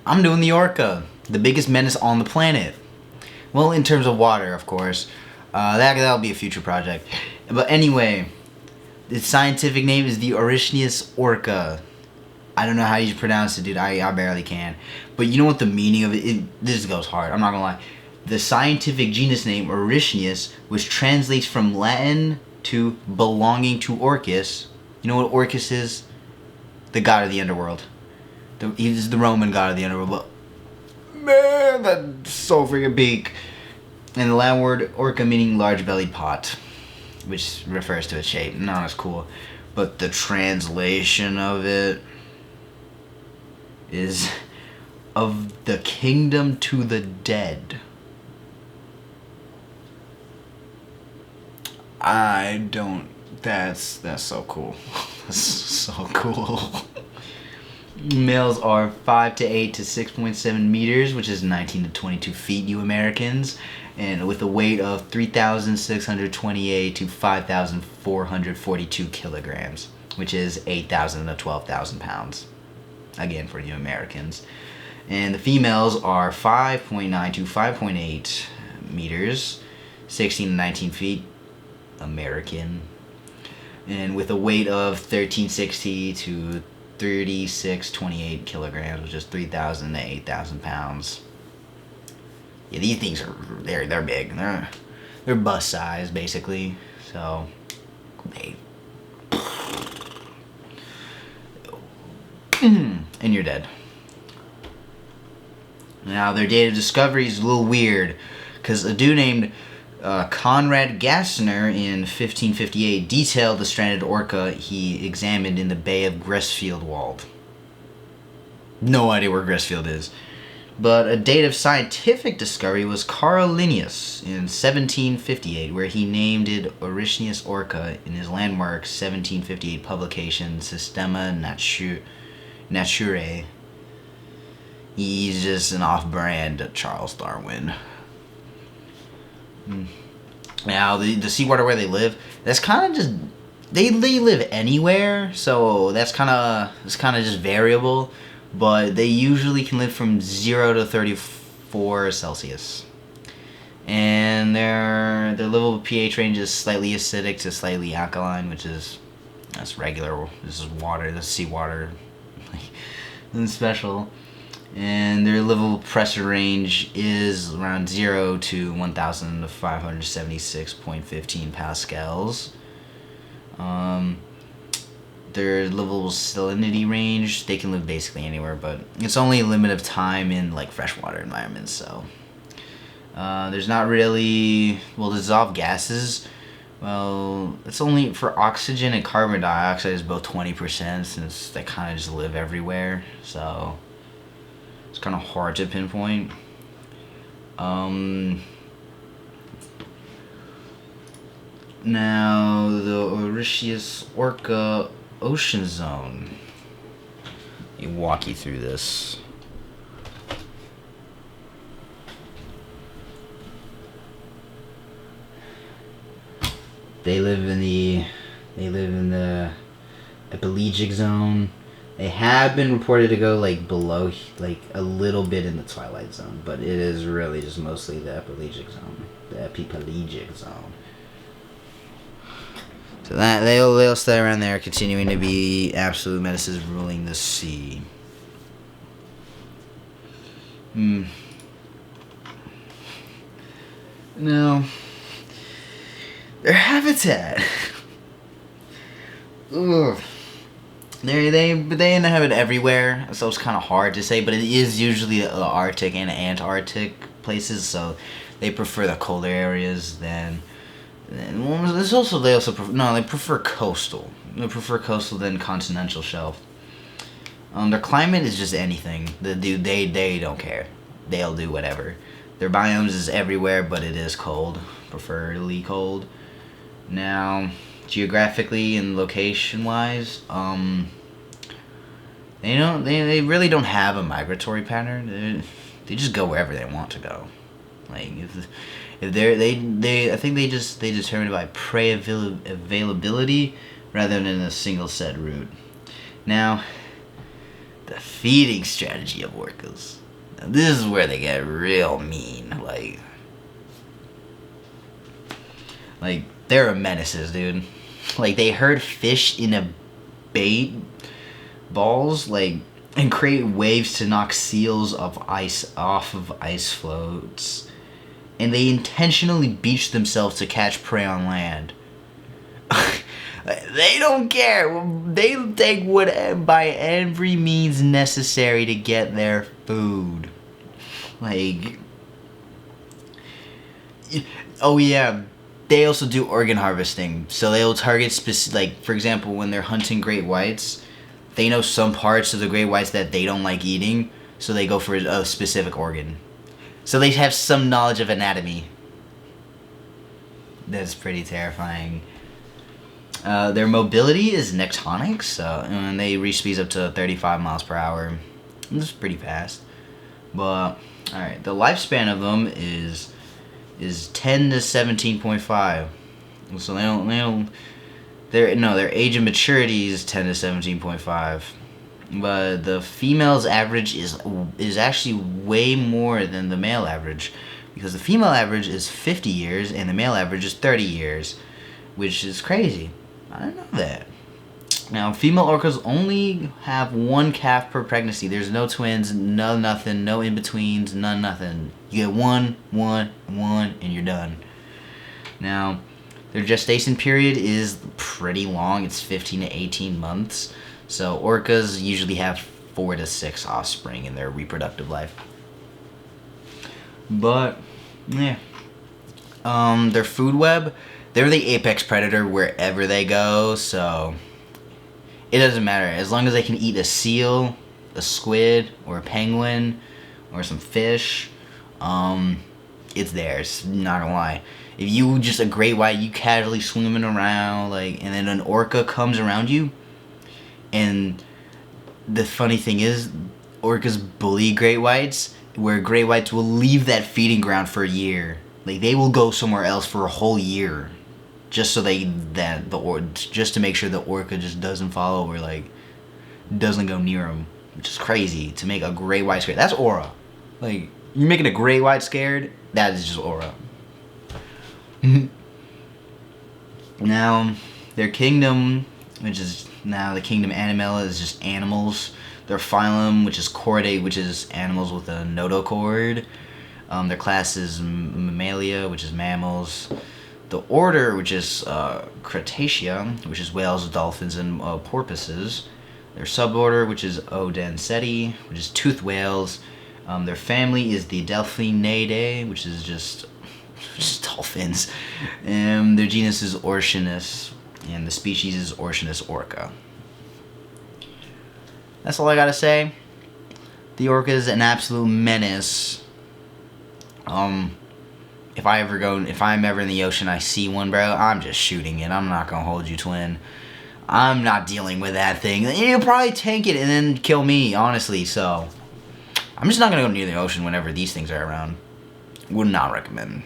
I'm doing the orca, the biggest menace on the planet. Well, in terms of water, of course. That'll be a future project. But anyway, its scientific name is the Orichnius orca. I don't know how you pronounce it, dude. I barely can. But you know what the meaning of it? This goes hard. I'm not gonna lie. The scientific genus name Orichnius, which translates from Latin to belonging to Orcus. You know what Orcus is? The god of the underworld. He's the Roman god of the underworld. But man, that's so freaking big. And the Latin word orca meaning large-bellied pot, which refers to its shape. Not as cool. But the translation of it is of the kingdom to the dead. That's so cool. That's so cool. Males are 5 to 8 to 6.7 meters, which is 19 to 22 feet, you Americans, and with a weight of 3,628 to 5,442 kilograms, which is 8,000 to 12,000 pounds. Again, for you Americans. And the females are 5.9 to 5.8 meters, 16 to 19 feet, American, and with a weight of 1360 to 3628 kilograms, which is 3,000 to 8,000 pounds. Yeah, these things are they're big. They're bus size basically. So they and you're dead. Now their date of discovery is a little weird, because a dude named Conrad Gassner in 1558 detailed the stranded orca he examined in the Bay of Gresfieldwald. No idea where Gresfield is. But a date of scientific discovery was Carl Linnaeus in 1758, where he named it Orichnius orca in his landmark 1758 publication Systema Naturae. He's just an off-brand Charles Darwin. Now the seawater where they live, that's kind of just they live anywhere, so that's kind of just variable, but they usually can live from 0 to 34 Celsius, and their livable pH range is slightly acidic to slightly alkaline, which is that's regular. This is water. This is seawater, nothing special. And their livable pressure range is around 0 to 1,576.15 pascals. Their livable salinity range, they can live basically anywhere, but it's only a limit of time in like freshwater environments. So there's not really dissolved gases. Well, it's only for oxygen and carbon dioxide is both 20%, since they kind of just live everywhere. So it's kind of hard to pinpoint. Now, the Orichnius orca ocean zone. Let me walk you through this. They live in the epipelagic zone. They have been reported to go below, a little bit in the twilight zone, but it is really just mostly the epipelagic zone. So that they'll stay around there, continuing to be absolute menaces ruling the sea. Now, their habitat. Ugh. They inhabit everywhere, so it's kind of hard to say, but it is usually the Arctic and Antarctic places, so they prefer the colder areas than. They prefer coastal. They prefer coastal than continental shelf. Their climate is just anything. They don't care. They'll do whatever. Their biomes is everywhere, but it is cold, preferably cold. Now, geographically and location wise, they really don't have a migratory pattern. They just go wherever they want to go. If I think they determine it by prey availability rather than a single set route. Now, The feeding strategy of orcas. Now, this is where they get real mean. Like they're a menaces, dude. Like they herd fish in a bait balls, like, and create waves to knock seals of ice off of ice floats. And they intentionally beach themselves to catch prey on land. They don't care. They take what by every means necessary to get their food. Like, oh yeah, they also do organ harvesting. So they'll target like, for example, when they're hunting great whites, they know some parts of the great whites that they don't like eating, so they go for a specific organ. So they have some knowledge of anatomy. That's pretty terrifying. Their mobility is nectonic, and they reach speeds up to 35 miles per hour. This is pretty fast. But alright, the lifespan of them is 10 to 17.5. So their age of maturity is 10 to 17.5. But the female's average is actually way more than the male average, because the female average is 50 years and the male average is 30 years, which is crazy. I didn't know that. Now, female orcas only have one calf per pregnancy. There's no twins, no nothing, no in-betweens, none nothing. You get one, and you're done. Now, their gestation period is pretty long. It's 15 to 18 months. So orcas usually have 4 to 6 offspring in their reproductive life. But, yeah. Their food web, they're the apex predator wherever they go, so it doesn't matter. As long as they can eat a seal, a squid, or a penguin, or some fish, it's theirs, not gonna lie. If you just a great white, you casually swimming around, like, and then an orca comes around you, and the funny thing is, orcas bully great whites, where great whites will leave that feeding ground for a year. Like, they will go somewhere else for a whole year, just so just to make sure the orca just doesn't follow, or like doesn't go near them, which is crazy to make a great white scared. That's aura. Like, you're making a great white scared. That is just aura. Now, their kingdom, which is now the kingdom Animella, is just animals. Their phylum, which is Chordate, which is animals with a notochord. Their class is Mammalia, which is mammals. The order, which is Crustacea, which is whales, dolphins, and porpoises. Their suborder, which is Odoncetes, which is toothed whales. Their family is the Delphinidae, which is just dolphins. And their genus is Orcinus, and the species is Orcinus orca. That's all I gotta say. The orca is an absolute menace. If I'm ever in the ocean, I see one, bro, I'm just shooting it. I'm not gonna hold you, twin. I'm not dealing with that thing. You'll probably tank it and then kill me, honestly, so I'm just not gonna go near the ocean whenever these things are around. Would not recommend.